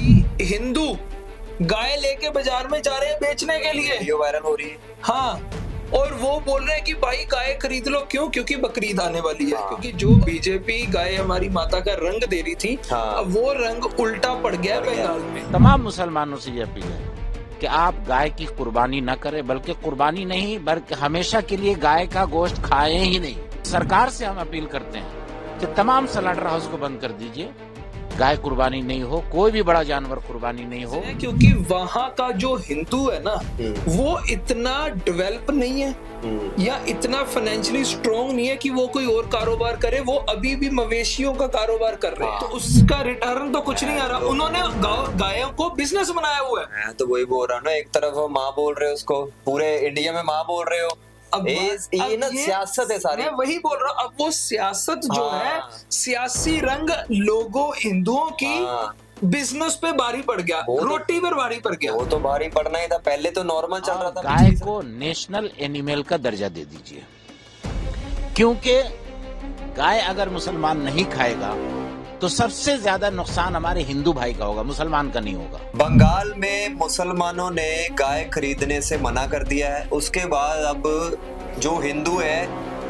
कि हिंदू गाय लेके बाजार में जा रहे हैं बेचने के लिए, वीडियो वायरल हो रही है। हाँ, और वो बोल रहे हैं कि भाई गाय खरीद लो। क्यों? क्योंकि बकरीद आने वाली है। हाँ। क्योंकि जो बीजेपी गाय हमारी माता का रंग दे रही थी, हाँ। अब वो रंग उल्टा पड़ गया है बंगाल में। तमाम मुसलमानों से ये अपील है कि आप गाय की कुर्बानी न करें, बल्कि कुर्बानी नहीं बल्कि हमेशा के लिए गाय का गोश्त खाएं ही नहीं। सरकार से हम अपील करते हैं कि तमाम स्लॉटर हाउस को बंद कर दीजिए, गाय कुर्बानी नहीं हो, कोई भी बड़ा जानवर कुर्बानी नहीं हो। क्योंकि वहां का जो हिंदू है ना, वो इतना डेवलप नहीं है या इतना फाइनेंशियली स्ट्रॉन्ग नहीं है कि वो कोई और कारोबार करे। वो अभी भी मवेशियों का कारोबार कर रहे हैं, तो उसका रिटर्न तो कुछ नहीं आ रहा। उन्होंने गायों को बिजनेस बनाया हुआ है। मैं तो वही बोल रहा हूँ ना, एक तरफ माँ बोल रहे हो उसको, पूरे इंडिया में माँ बोल रहे हो। अब ये ना सियासत है सारी। मैं वही बोल रहा हूँ, अब वो सियासत जो है, हाँ। सियासी रंग लोगों हिंदुओं की बिजनेस पे भारी पड़ गया, रोटी पर भारी पड़ गया। वो तो भारी पड़ना ही था, पहले तो नॉर्मल चल रहा था। गाय को नेशनल एनिमल का दर्जा दे दीजिए, क्योंकि गाय अगर मुसलमान नहीं खाएगा तो सबसे ज्यादा नुकसान हमारे हिंदू भाई का होगा, मुसलमान का नहीं होगा। बंगाल में मुसलमानों ने गाय खरीदने से मना कर दिया है। उसके बाद अब जो हिंदू है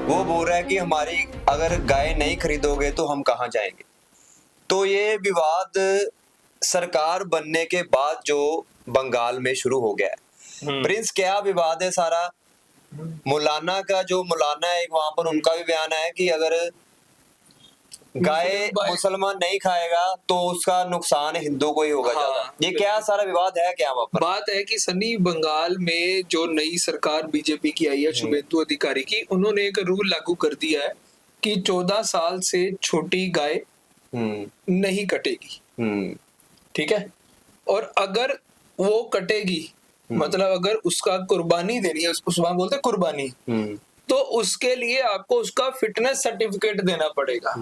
वो बोल रहा है कि हमारी अगर गाय नहीं खरीदोगे तो हम कहाँ जाएंगे। तो ये विवाद सरकार बनने के बाद जो बंगाल में शुरू हो गया है। प्रिंस, क्या विवाद है सारा? मौलाना का जो मौलाना है वहां पर, उनका भी बयान है कि अगर गाय मुसलमान नहीं खाएगा तो उसका नुकसान हिंदू को ही होगा ज्यादा। ये क्या सारा विवाद है क्या वहां पर? बात है कि सनी, बंगाल में जो नई सरकार बीजेपी की आई है, शुभेंदु अधिकारी की, उन्होंने एक रूल लागू कर दिया है कि 14 साल से छोटी गाय नहीं कटेगी। ठीक है, और अगर वो कटेगी, मतलब अगर उसका कुर्बानी देनी है, उसको वहां बोलते हैं कुर्बानी, तो उसके लिए आपको उसका फिटनेस सर्टिफिकेट देना पड़ेगा।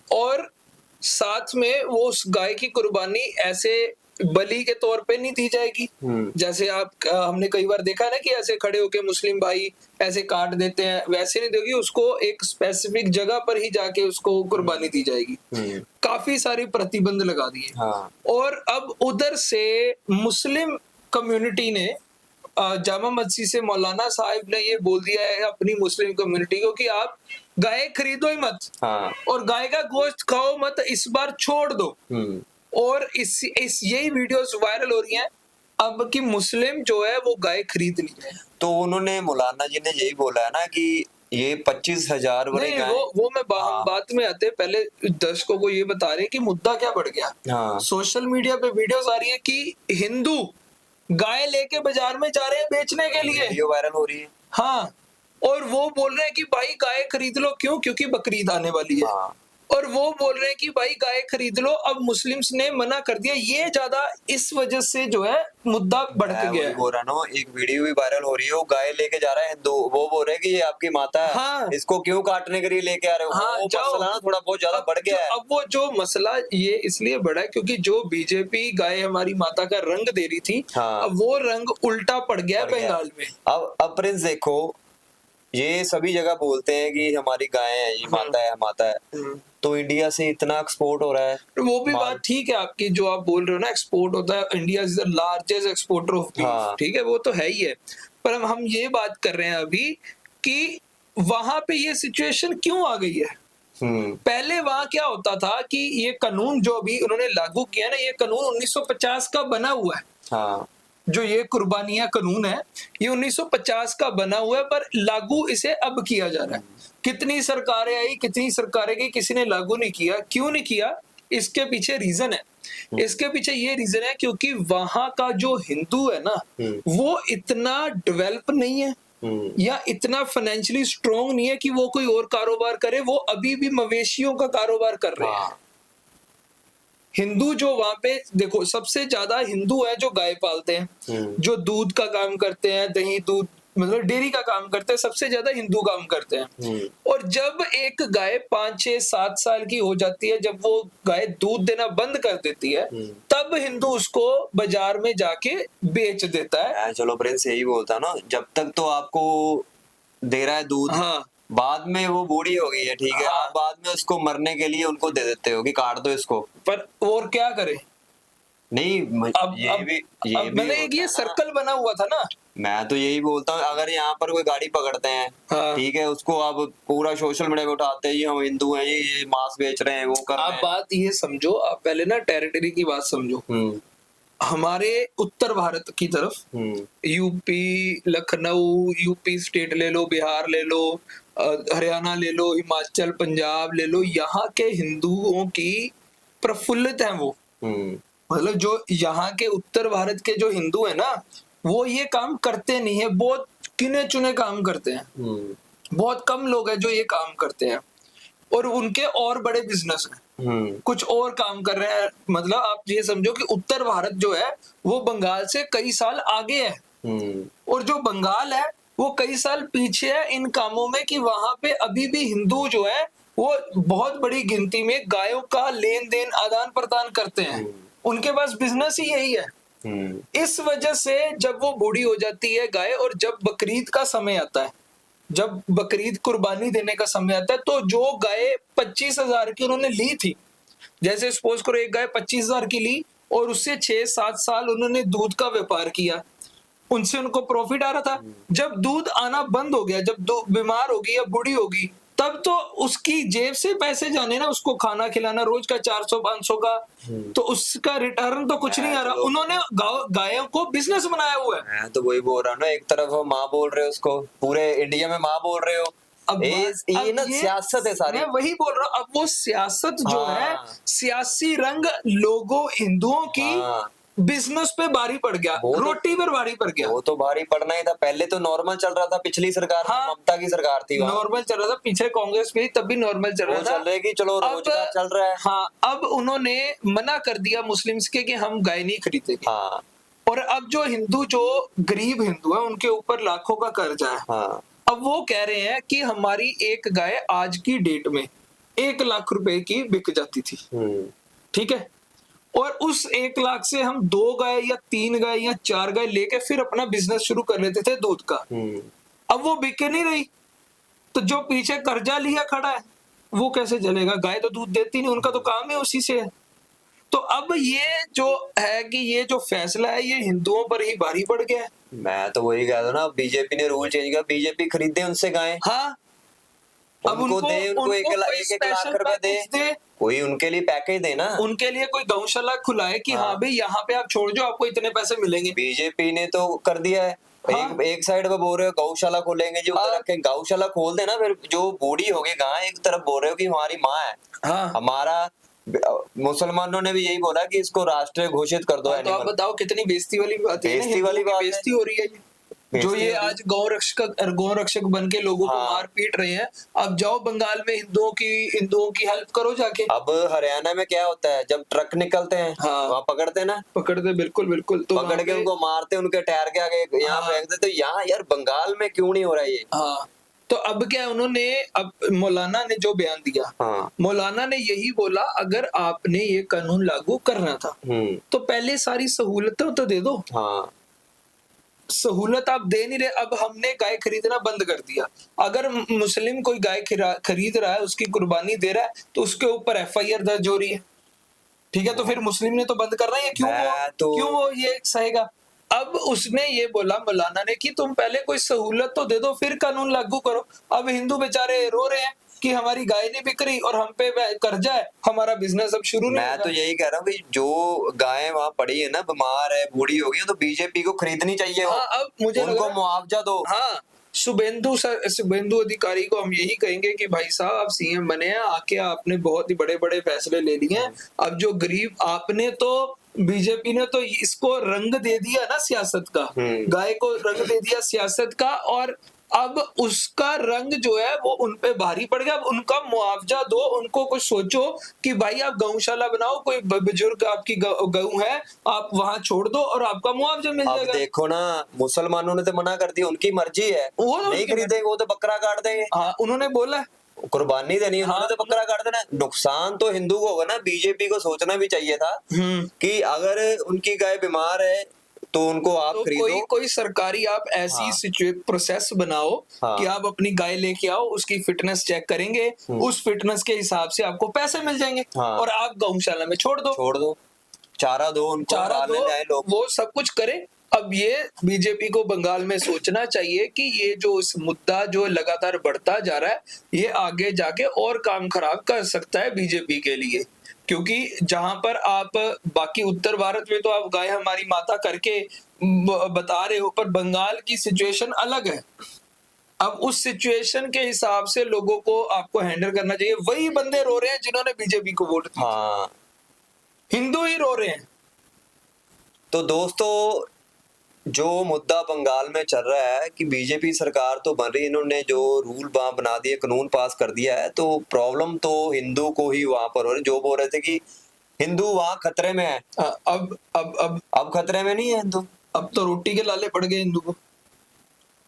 और साथ में वो उस गाय की कुर्बानी ऐसे बलि के तौर पे नहीं दी जाएगी, जैसे हमने कई बार देखा है ना कि ऐसे खड़े होके मुस्लिम भाई ऐसे काट देते हैं, वैसे नहीं देगी। उसको एक स्पेसिफिक जगह पर ही जाके उसको कुर्बानी दी जाएगी। काफी सारी प्रतिबंध लगा दिए। हाँ। और अब उधर से मुस्लिम कम्युनिटी ने, जामा मस्जिद से मौलाना साहिब ने ये बोल दिया है अपनी मुस्लिम कम्युनिटी को कि आप गाय खरीदो ही मत। हाँ। और गाय का गोश्त खाओ मत, इस बार छोड़ दो। और इस यही वीडियोस वायरल हो रही हैं अब कि मुस्लिम जो है वो गाय खरीद नहीं रहे। तो उन्होंने, मौलाना जी ने यही बोला है ना कि ये 25,000 वाली गाय। वो मैं बात में आते पहले दर्शकों को ये बता रहे हैं कि मुद्दा क्या बढ़ गया। हाँ। सोशल मीडिया पे वीडियोस आ रही है कि हिंदू गाय लेके बाजार में जा रहे हैं बेचने के लिए, वीडियो वायरल हो रही है। हाँ, और वो बोल रहे हैं कि भाई गाय खरीद लो। क्यों? क्योंकि बकरीद आने वाली है। हाँ। और वो बोल रहे हैं कि भाई गाय खरीद लो। अब मुस्लिम्स ने मना कर दिया। ये ज्यादा इस वजह से जो है मुद्दा बढ़ गया है। बोल रहा ना, एक वीडियो भी वायरल हो रही है, वो गाय लेके जा रहा है हिंदू, वो बोल रहे हैं कि ये आपकी माता है। हाँ। इसको क्यों काटने के लिए लेके आ रहे हो? हाँ, वो मसला ना थोड़ा बहुत ज्यादा बढ़ गया है। अब वो जो मसला ये इसलिए बढ़ा है क्योंकि जो बीजेपी गाय हमारी माता का रंग दे रही थी, हाँ। अब वो रंग उल्टा पड़ गया बंगाल में। अब प्रिंस देखो, ये सभी जगह बोलते हैं कि हमारी गाय है, ये माता है, माता है। तो इंडिया से इतना एक्सपोर्ट हो रहा है। वो भी बात ठीक है आपकी, जो आप बोल रहे हो ना, एक्सपोर्ट होता है। India is the largest exporter of beef. ठीक है, वो तो है ही है। पर हम ये बात कर रहे हैं अभी कि वहां पे ये सिचुएशन क्यों आ गई है। पहले वहां क्या होता था कि ये कानून जो अभी उन्होंने लागू किया ना, ये कानून 1950 का बना हुआ है। हाँ। जो ये कुर्बानियां कानून है, ये 1950 का बना हुआ है, पर लागू इसे अब किया जा रहा है। कितनी सरकारें आई, कितनी सरकारें गई, किसी ने लागू नहीं किया। क्यों नहीं किया? इसके पीछे रीजन है। इसके पीछे ये रीजन है क्योंकि वहां का जो हिंदू है ना, वो इतना डेवलप नहीं है या इतना फाइनेंशियली स्ट्रॉन्ग नहीं है कि वो कोई और कारोबार करे। वो अभी भी मवेशियों का कारोबार कर रहे हैं। हिंदू जो वहां पे देखो, सबसे ज्यादा हिंदू है जो गाय पालते हैं, जो दूध का काम करते हैं, दही दूध मतलब डेयरी का काम करते हैं, सबसे ज्यादा हिंदू काम करते हैं। और जब एक गाय 5, 6, 7 साल की हो जाती है, जब वो गाय दूध देना बंद कर देती है, तब हिंदू उसको बाजार में जाके बेच देता है। चलो प्रिंस यही बोलता ना, जब तक तो आपको दे रहा है दूध, हाँ, बाद में वो बूढ़ी हो गई है, ठीक है, आप बाद में उसको मरने के लिए उनको दे देते हो कि काट दो इसको। पर और क्या करे, नहीं अब ये अब भी अब मतलब एक होता ये है ना। सर्कल बना हुआ था ना। मैं तो यही बोलता हूँ, अगर यहाँ पर कोई गाड़ी पकड़ते हैं, हाँ। ठीक है, उसको अब पूरा सोशल मीडिया पे उठाते हैं, ये हम हिंदू हैं, ये मांस बेच रहे हैं, वो कर रहे आप हैं। बात ये समझो, आप पहले ना टेरिटरी की बात समझो। हम्म हमारे उत्तर भारत की तरफ हम्म यूपी, लखनऊ, यूपी स्टेट ले लो, बिहार ले लो, हरियाणा ले लो, हिमाचल, पंजाब ले लो, यहाँ के हिंदुओं की प्रफुल्लित हैं वो। हम्म मतलब जो यहाँ के उत्तर भारत के जो हिंदू है ना, वो ये काम करते नहीं है, बहुत गिने चुने काम करते हैं, हम्म बहुत कम लोग हैं जो ये काम करते हैं, और उनके और बड़े बिजनेस हैं, कुछ और काम कर रहे हैं। मतलब आप ये समझो कि उत्तर भारत जो है वो बंगाल से कई साल आगे है, और जो बंगाल है वो कई साल पीछे है इन कामों में, कि वहां पे अभी भी हिंदू जो है वो बहुत बड़ी गिनती में गायों का लेन देन आदान प्रदान करते हैं। उनके पास बिजनेस ही यही है। इस वजह से जब वो बूढ़ी हो जाती है गाय, और जब बकरीद का समय आता है, जब बकरीद कुर्बानी देने का समय आता है, तो जो गाय 25,000 की उन्होंने ली थी, जैसे सपोज करो एक गाय 25,000 की ली, और उससे 6-7 साल उन्होंने दूध का व्यापार किया, उनसे उनको प्रॉफिट आ रहा था। जब दूध आना बंद हो गया, जब बीमार होगी या बूढ़ी होगी, तब तो उसकी जेब से पैसे जाने ना, उसको खाना खिलाना रोज का 400-500 का, तो उसका रिटर्न तो कुछ नहीं आ रहा। उन्होंने गायों को बिजनेस बनाया हुआ है। मैं तो वही बोल रहा हूँ ना, एक तरफ वो माँ बोल रहे हो उसको, पूरे इंडिया में माँ बोल रहे हो। अब ये ना सियासत है सारी। मैं वही बोल रहा हूँ, अब वो सियासत जो है, हाँ। सियासी रंग लोगों हिंदुओं की हाँ। बिजनेस पे भारी पड़ गया, रोटी पर भारी पड़ गया। वो तो भारी पड़ना ही था, पहले तो नॉर्मल चल रहा था, पिछली सरकार में ममता की सरकार थी, नॉर्मल चल रहा था, पीछे कांग्रेस में तब भी नॉर्मल चल रहा था, चल रही, चलो रोजगार चल रहा है। हाँ, अब उन्होंने मना कर दिया मुस्लिम्स के कि हम गाय नहीं खरीदेंगे। हाँ। और अब जो हिंदू, जो गरीब हिंदू है, उनके ऊपर लाखों का कर्जा है। हाँ। अब वो कह रहे हैं कि हमारी एक गाय आज की डेट में 1 लाख रुपए की बिक जाती थी, ठीक है, और उस 1 लाख से हम 2 गाय या 3 गाय या 4 गाय लेके फिर अपना बिजनेस शुरू कर लेते थे दूध का। अब वो बिके नहीं रही, तो जो पीछे कर्जा लिया खड़ा है वो कैसे चलेगा? गाय तो दूध देती नहीं, उनका तो काम है उसी से है। तो अब ये जो है कि ये जो फैसला है ये हिंदुओं पर ही भारी पड़ गया है। मैं तो वही कह रहा हूं ना, बीजेपी ने रूल चेंज किया, बीजेपी खरीदे उनसे गाय। हाँ, अब उनको दे, उनको 1 लाख रुपए दे, कोई उनके लिए पैकेज दे ना, उनके लिए कोई गौशाला खुलाए कि हाँ भाई यहाँ पे आप छोड़ जाओ, आपको इतने पैसे मिलेंगे। बीजेपी ने तो कर दिया है। हाँ। एक साइड पे बोल रहे हो गौशाला खोलेंगे जी, उधर रखें, गौशाला खोल देना, फिर जो बूढ़ी होगी गाय, एक तरफ बोल रहे हो कि हमारी माँ है। हाँ। हमारा मुसलमानों ने भी यही बोला कि इसको राष्ट्रीय घोषित कर दो। तो आप बताओ कितनी बेइज्जती वाली बात है, बेइज्जती वाली बात, बेइज्जती हो रही है ये। जो ये आज गौ रक्षक बन के लोगों को मार पीट रहे हैं, अब जाओ बंगाल में हिंदुओं की हेल्प करो जाके। अब हरियाणा में क्या होता है, जब ट्रक निकलते हैं वहाँ पकड़ते ना, पकड़ते, बिल्कुल बिल्कुल, तो पकड़ के उनको मारते, उनके टायर के आगे यहाँ फेंक देते। यहाँ यार बंगाल में क्यों नहीं हो रहा ये? हाँ, तो अब क्या उन्होंने, अब मौलाना ने जो बयान दिया, मौलाना ने यही बोला, अगर आपने ये कानून लागू करना था तो पहले सारी सहूलतें तो दे दो। सहूलत आप दे नहीं रहे। अब हमने गाय खरीदना बंद कर दिया, अगर मुस्लिम कोई गाय खरीद रहा है, उसकी कुर्बानी दे रहा है, तो उसके ऊपर FIR दर्ज हो रही है, ठीक है, तो फिर मुस्लिम ने तो बंद करना है, क्यों वो ये सहेगा? अब उसने ये बोला मौलाना ने कि तुम पहले कोई सहूलत तो दे दो, फिर कानून लागू करो। अब हिंदू बेचारे रो रहे हैं कि हमारी गाय नहीं बिक रही और हम पे कर्जा है, हमारा बिजनेस अब शुरू नहीं। मैं तो यही कह रहा हूँ कि जो गाय वहाँ पड़ी है ना, बीमार है, बूढ़ी हो गई, तो बीजेपी को खरीदनी चाहिए। हाँ, अब मुझे उनको मुआवजा दो। हाँ, शुभेंदु अधिकारी को हम यही कहेंगे कि भाई साहब आप CM बने हैं, आके आपने बहुत ही बड़े बड़े फैसले ले लिए हैं। अब जो गरीब, आपने तो, बीजेपी ने तो इसको रंग दे दिया ना सियासत का, गाय को रंग दे दिया सियासत का, और अब उसका रंग जो है वो उनपे भारी पड़ गया। अब उनका मुआवजा दो, उनको कुछ सोचो कि भाई आप गौशाला बनाओ, कोई बुजुर्ग आपकी गऊ है, आप वहां छोड़ दो और आपका मुआवजा मिल जाएगा। अब देखो ना, मुसलमानों ने तो मना कर दिया, उनकी मर्जी है, वो नहीं खरीदेंगे, वो तो बकरा काट देंगे। हाँ, उन्होंने बोला कुर्बानी देनी, उन्होंने तो बकरा काट देना। नुकसान तो हिंदू को होगा ना। बीजेपी को सोचना भी चाहिए था कि अगर उनकी गाय बीमार है तो उनको आप तो खरीदो। कोई सरकारी आप ऐसी प्रोसेस बनाओ कि आप अपनी गाय लेके आओ, उसकी फिटनेस चेक करेंगे, उस फिटनेस के हिसाब से आपको पैसे मिल जाएंगे और आप गौशाला में छोड़ दो। चारा दो उनको, चारा डालने दो, जाए लोग। वो सब कुछ करे। अब ये बीजेपी को बंगाल में सोचना चाहिए कि ये जो इस मुद्दा जो लगातार बढ़ता जा रहा है, ये आगे जाके और काम खराब कर सकता है बीजेपी के लिए। क्योंकि जहां पर आप बाकी उत्तर भारत में तो आप गाय हमारी माता करके बता रहे हो, पर बंगाल की सिचुएशन अलग है। अब उस सिचुएशन के हिसाब से लोगों को आपको हैंडल करना चाहिए। वही बंदे रो रहे हैं जिन्होंने बीजेपी को वोट दिया, हाँ, हिंदू ही रो रहे हैं। तो दोस्तों जो मुद्दा बंगाल में चल रहा है कि बीजेपी सरकार तो बन रही है, इन्होंने जो रूल वहां बना दिए, कानून पास कर दिया है, तो प्रॉब्लम तो हिंदू को ही वहां पर हो रही है। जो बोल रहे थे कि हिंदू वहां खतरे में है, अब खतरे में नहीं है हिंदू। अब तो रोटी के लाले पड़ गए हिंदू को।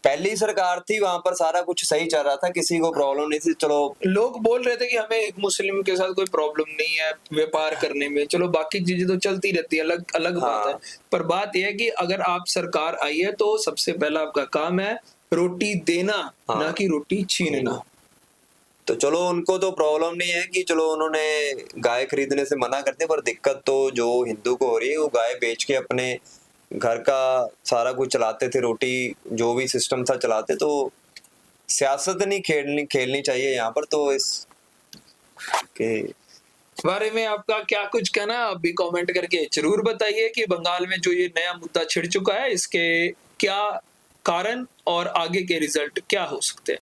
पहली सरकार थी वहां पर सारा कुछ सही चल रहा था, किसी को प्रॉब्लम नहीं थी। चलो लोग बोल रहे थे कि हमें एक मुस्लिम के साथ कोई प्रॉब्लम नहीं है व्यापार करने में, चलो बाकी चीजें तो चलती रहती है, अलग अलग बात है। पर बात यह है कि अगर आप सरकार आई है तो सबसे पहला आपका काम है रोटी देना, ना कि रोटी छीनना। तो चलो उनको तो प्रॉब्लम नहीं है कि चलो उन्होंने गाय खरीदने से मना करते, पर दिक्कत तो जो हिंदू को हो रही है, वो गाय बेच के अपने घर का सारा कुछ चलाते थे, रोटी जो भी सिस्टम था चलाते। तो सियासत नहीं खेलनी चाहिए यहाँ पर। तो इस के बारे में आपका क्या कुछ कहना है, आप भी कमेंट करके जरूर बताइए कि बंगाल में जो ये नया मुद्दा छिड़ चुका है, इसके क्या कारण और आगे के रिजल्ट क्या हो सकते हैं।